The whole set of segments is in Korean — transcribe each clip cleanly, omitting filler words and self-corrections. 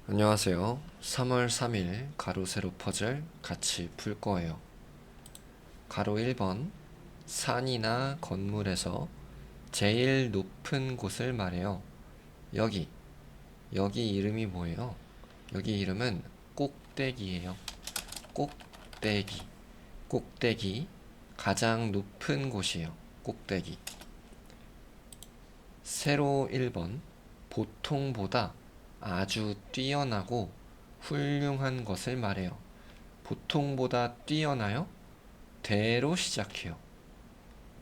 안녕하세요. 3월 3일 가로 세로 퍼즐 같이 풀 거예요. 가로 1번 산이나 건물에서 제일 높은 곳을 말해요. 여기 이름이 뭐예요? 여기 이름은 꼭대기예요. 꼭대기 꼭대기 가장 높은 곳이에요. 꼭대기. 세로 1번 보통보다 아주 뛰어나고 훌륭한 것을 말해요. 보통보다 뛰어나요? 대로 시작해요.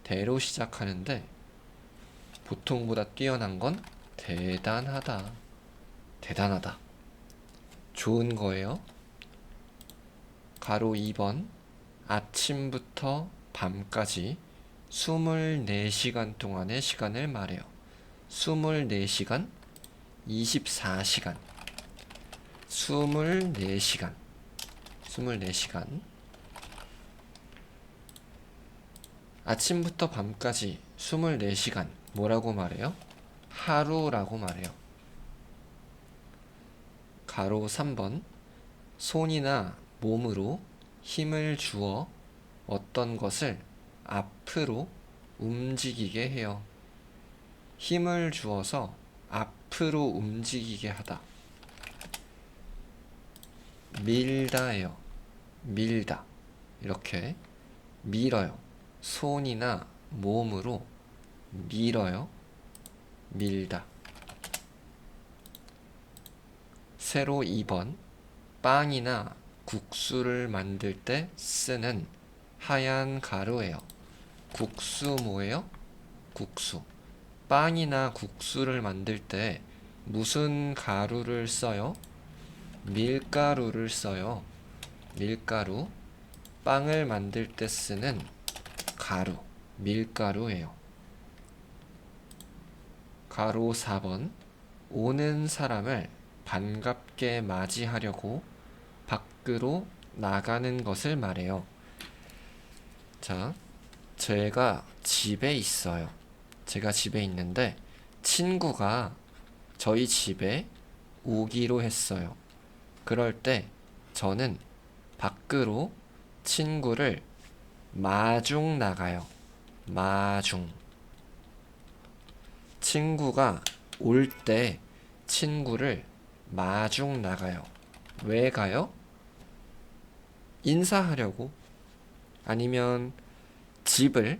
대로 시작하는데 보통보다 뛰어난 건 대단하다. 대단하다. 좋은 거예요. 가로 2번 아침부터 밤까지 24시간 동안의 시간을 말해요. 24시간, 24시간, 24시간, 24시간. 아침부터 밤까지 24시간 뭐라고 말해요? 하루라고 말해요. 가로 3번 손이나 몸으로 힘을 주어 어떤 것을 앞으로 움직이게 해요. 힘을 주어서 앞으로 움직이게 하다. 밀다예요. 밀다. 이렇게 밀어요. 손이나 몸으로 밀어요. 밀다. 세로 2번 빵이나 국수를 만들 때 쓰는 하얀 가루예요. 국수 뭐예요? 국수. 빵이나 국수를 만들 때 무슨 가루를 써요? 밀가루를 써요. 밀가루. 빵을 만들 때 쓰는 가루, 밀가루예요. 가로 4번 오는 사람을 반갑게 맞이하려고 밖으로 나가는 것을 말해요. 자, 제가 집에 있어요. 제가 집에 있는데 친구가 저희 집에 오기로 했어요. 그럴 때 저는 밖으로 친구를 마중 나가요. 마중. 친구가 올 때 친구를 마중 나가요. 왜 가요? 인사하려고. 아니면 집을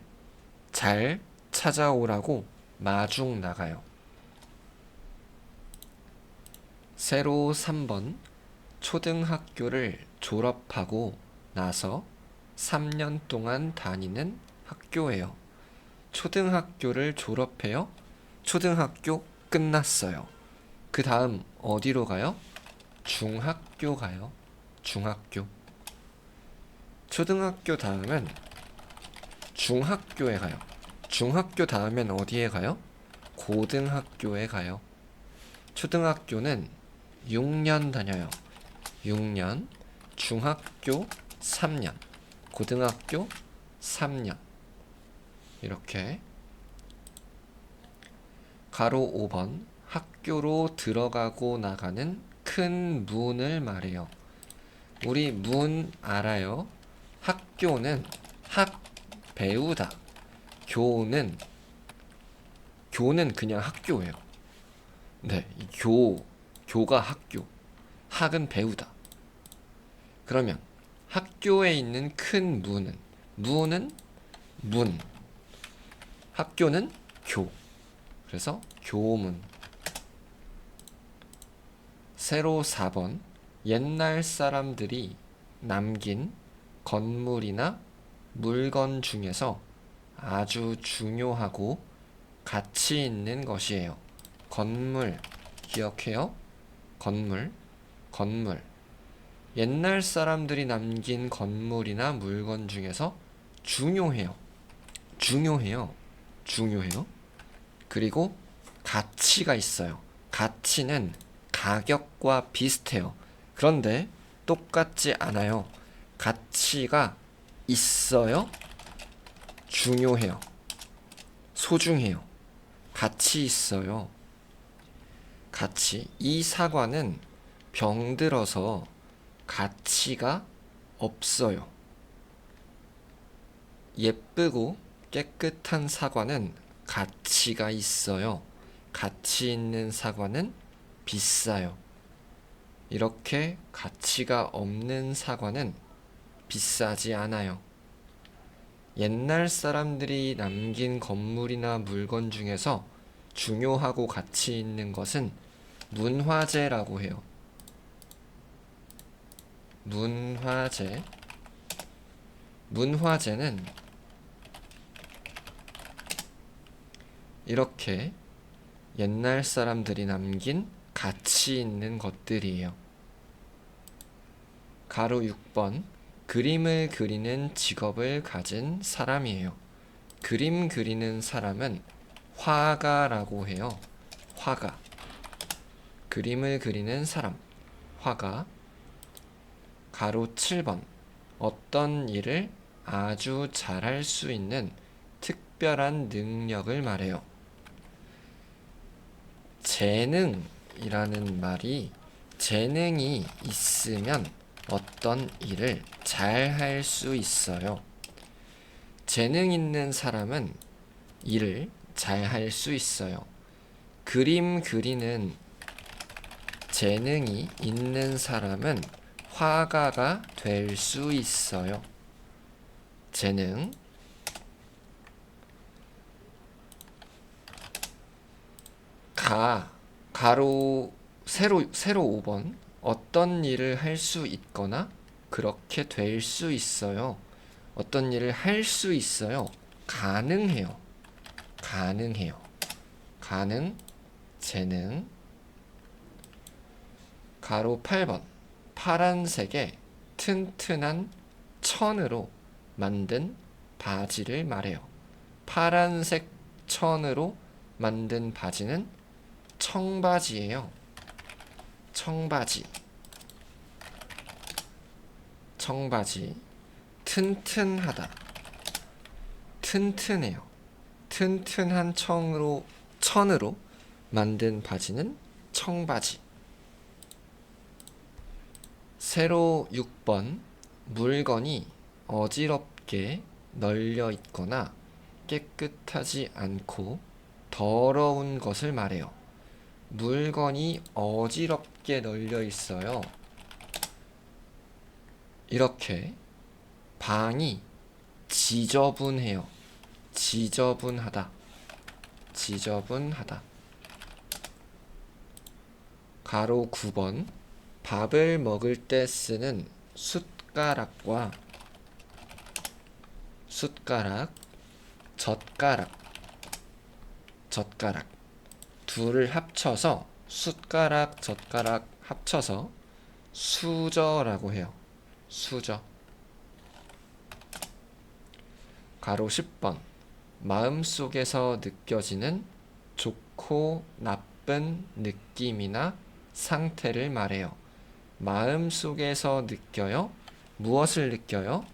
잘 찾아오라고 마중 나가요. 세로 3번 초등학교를 졸업하고 나서 3년 동안 다니는 학교예요. 초등학교를 졸업해요. 초등학교 끝났어요. 그 다음 어디로 가요? 중학교 가요. 중학교. 초등학교 다음은 중학교에 가요. 중학교 다음엔 어디에 가요? 고등학교에 가요. 초등학교는 6년 다녀요. 6년. 중학교 3년. 고등학교 3년. 이렇게. 가로 5번 학교로 들어가고 나가는 큰 문을 말해요. 우리 문 알아요? 학교는 학 배우다. 교는 그냥 학교예요. 네, 교가 학교. 학은 배우다. 그러면 학교에 있는 큰 문은 문. 학교는 교. 그래서 교문. 세로 4번 옛날 사람들이 남긴 건물이나 물건 중에서 아주 중요하고 가치 있는 것이에요. 건물 기억해요? 건물. 옛날 사람들이 남긴 건물이나 물건 중에서 중요해요. 그리고 가치가 있어요. 가치는 가격과 비슷해요. 그런데 똑같지 않아요. 가치가 있어요. 중요해요. 소중해요. 가치 있어요. 가치. 이 사과는 병들어서 가치가 없어요. 예쁘고 깨끗한 사과는 가치가 있어요. 가치 있는 사과는 비싸요. 이렇게 가치가 없는 사과는 비싸지 않아요. 옛날 사람들이 남긴 건물이나 물건 중에서 중요하고 가치 있는 것은 문화재라고 해요. 문화재는 이렇게 옛날 사람들이 남긴 가치 있는 것들이에요. 가로 6번. 그림을 그리는 직업을 가진 사람이에요. 그림 그리는 사람은 화가라고 해요. 화가. 그림을 그리는 사람. 화가. 가로 7번. 어떤 일을 아주 잘할 수 있는 특별한 능력을 말해요. 재능이라는 말이 재능이 있으면 어떤 일을 잘 할 수 있어요. 재능 있는 사람은 일을 잘 할 수 있어요. 그림 그리는 재능이 있는 사람은 화가가 될 수 있어요. 재능. 세로 5번. 어떤 일을 할 수 있거나 그렇게 될 수 있어요. 어떤 일을 할 수 있어요. 가능해요. 가능, 재능. 가로 8번. 파란색의 튼튼한 천으로 만든 바지를 말해요. 파란색 천으로 만든 바지는 청바지예요. 청바지. 튼튼하다. 튼튼해요. 튼튼한 천으로 만든 바지는 청바지. 세로 6번. 물건이 어지럽게 널려 있거나 깨끗하지 않고 더러운 것을 말해요. 물건이 어지럽게 널려 있어요. 이렇게 방이 지저분해요. 지저분하다. 가로 9번. 밥을 먹을 때 쓰는 숟가락, 젓가락 둘을 합쳐서 숟가락, 젓가락 합쳐서 수저라고 해요. 수저. 가로 10번. 마음속에서 느껴지는 좋고 나쁜 느낌이나 상태를 말해요. 마음속에서 느껴요? 무엇을 느껴요?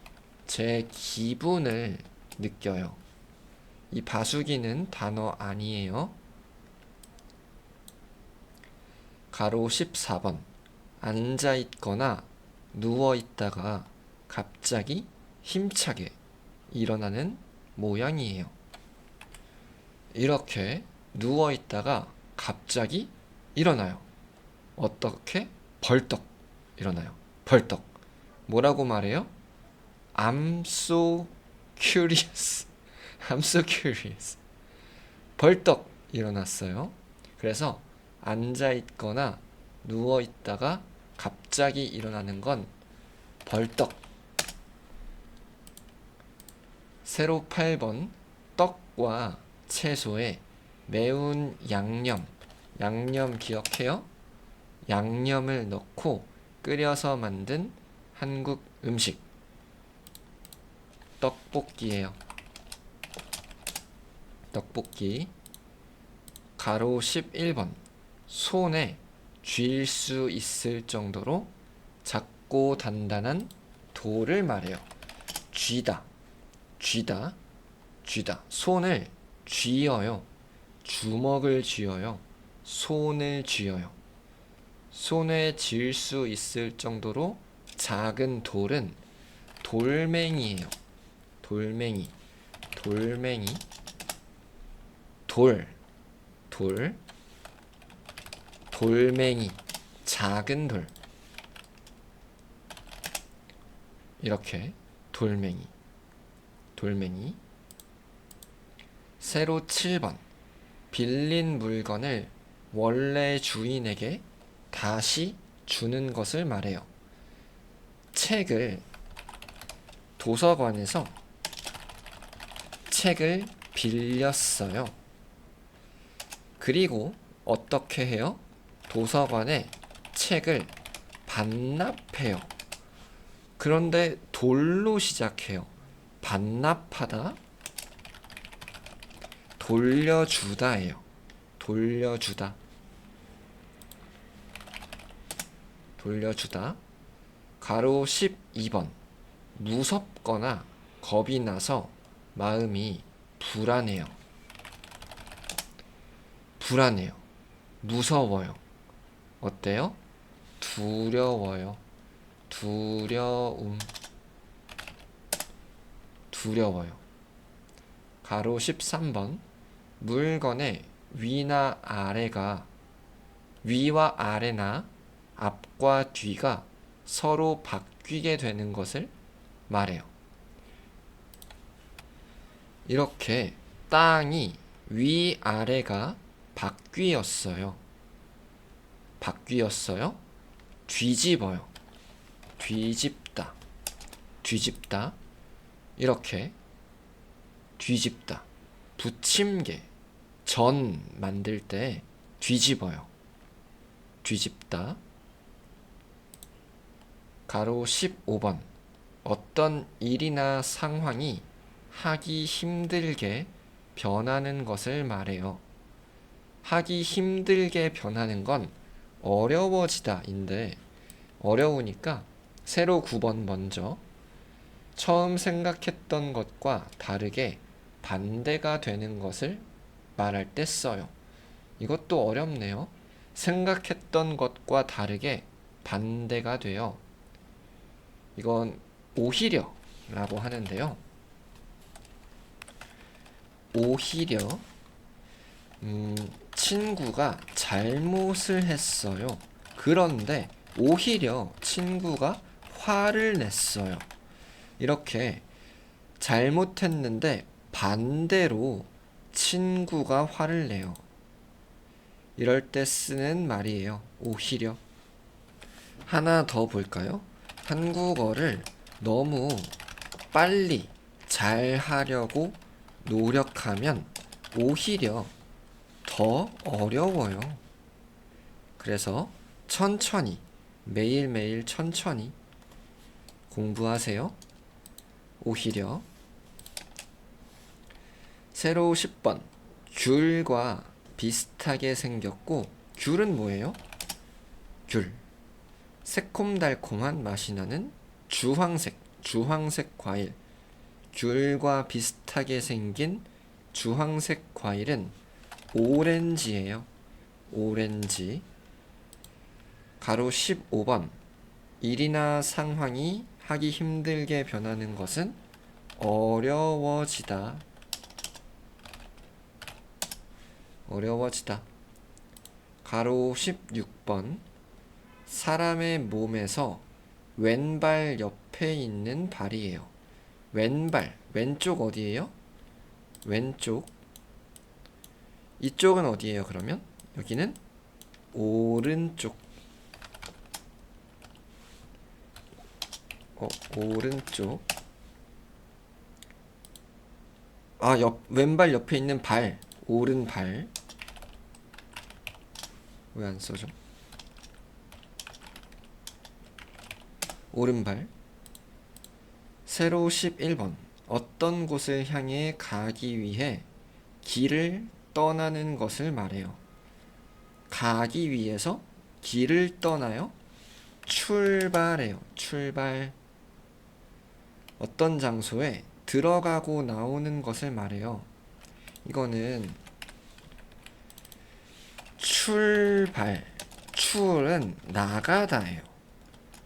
제 기분을 느껴요. 이 바수기는 단어 아니에요. 가로 14번. 앉아있거나 누워있다가 갑자기 힘차게 일어나는 모양이에요. 이렇게 누워있다가 갑자기 일어나요. 어떻게? 벌떡 일어나요. 벌떡. 뭐라고 말해요? I'm so curious. I'm so curious. 벌떡 일어났어요. 그래서 앉아있거나 누워있다가 갑자기 일어나는 건 벌떡. 세로 8번. 떡과 채소에 매운 양념 기억해요? 양념을 넣고 끓여서 만든 한국 음식. 떡볶이예요. 떡볶이. 가로 11번. 손에 쥘 수 있을 정도로 작고 단단한 돌을 말해요. 쥐다. 손을 쥐어요. 주먹을 쥐어요. 손을 쥐어요. 손에 쥘 수 있을 정도로 작은 돌은 돌멩이에요. 돌멩이, 돌멩이, 돌멩이, 작은 돌. 이렇게 돌멩이. 세로 7번. 빌린 물건을 원래 주인에게 다시 주는 것을 말해요. 도서관에서 책을 빌렸어요. 그리고 어떻게 해요? 도서관에 책을 반납해요. 그런데 돌로 시작해요. 반납하다, 돌려주다예요. 돌려주다. 가로 12번. 무섭거나 겁이 나서 마음이 불안해요. 무서워요. 어때요? 두려워요. 두려워요. 가로 13번. 물건의 위와 아래나 앞과 뒤가 서로 바뀌게 되는 것을 말해요. 이렇게 땅이 위아래가 바뀌었어요. 뒤집어요. 뒤집다. 이렇게 뒤집다. 부침개, 전 만들 때 뒤집어요. 뒤집다. 가로 15번. 어떤 일이나 상황이 하기 힘들게 변하는 것을 말해요. 하기 힘들게 변하는 건 어려워지다인데, 어려우니까 세로 9번 먼저. 처음 생각했던 것과 다르게 반대가 되는 것을 말할 때 써요. 이것도 어렵네요. 생각했던 것과 다르게 반대가 돼요. 이건 오히려라고 하는데요. 오히려 친구가 잘못을 했어요. 그런데 오히려 친구가 화를 냈어요. 이렇게 잘못했는데 반대로 친구가 화를 내요. 이럴 때 쓰는 말이에요. 오히려. 하나 더 볼까요? 한국어를 너무 빨리 잘 하려고 노력하면 오히려 더 어려워요. 그래서 천천히, 매일매일 천천히 공부하세요. 오히려. 세로 10번. 귤과 비슷하게 생겼고, 귤은 뭐예요? 귤. 새콤달콤한 맛이 나는 주황색 과일. 귤과 비슷하게 생긴 주황색 과일은 오렌지예요. 오렌지. 가로 15번. 일이나 상황이 하기 힘들게 변하는 것은 어려워지다. 가로 16번. 사람의 몸에서 왼발 옆에 있는 발이에요. 왼발, 왼쪽 어디예요? 왼쪽. 이쪽은 어디예요, 그러면? 여기는 오른쪽. 오른쪽. 왼발 옆에 있는 발. 오른발. 왜 안 써져? 오른발. 세로 11번. 어떤 곳을 향해 가기 위해 길을 떠나는 것을 말해요. 가기 위해서 길을 떠나요? 출발해요. 출발. 어떤 장소에 들어가고 나오는 것을 말해요. 이거는 출은 나가다예요.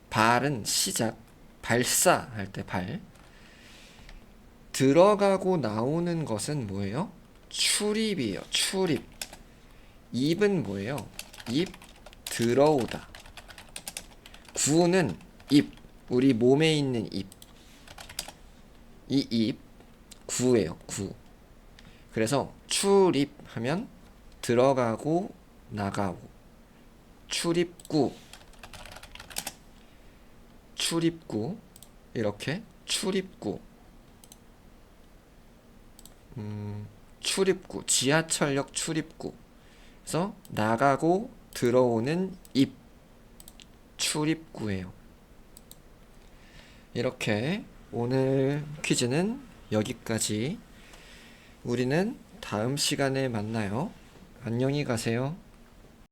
발은 시작, 발사할 때 발. 들어가고 나오는 것은 뭐예요? 출입이에요. 출입. 입은 뭐예요? 입, 들어오다. 구는 입, 우리 몸에 있는 입. 이 입, 구예요. 구. 그래서 출입하면 들어가고 나가고. 출입구, 출입구. 이렇게 출입구. 출입구, 지하철역 출입구. 그래서 나가고 들어오는 입, 출입구예요. 이렇게 오늘 퀴즈는 여기까지. 우리는 다음 시간에 만나요. 안녕히 가세요.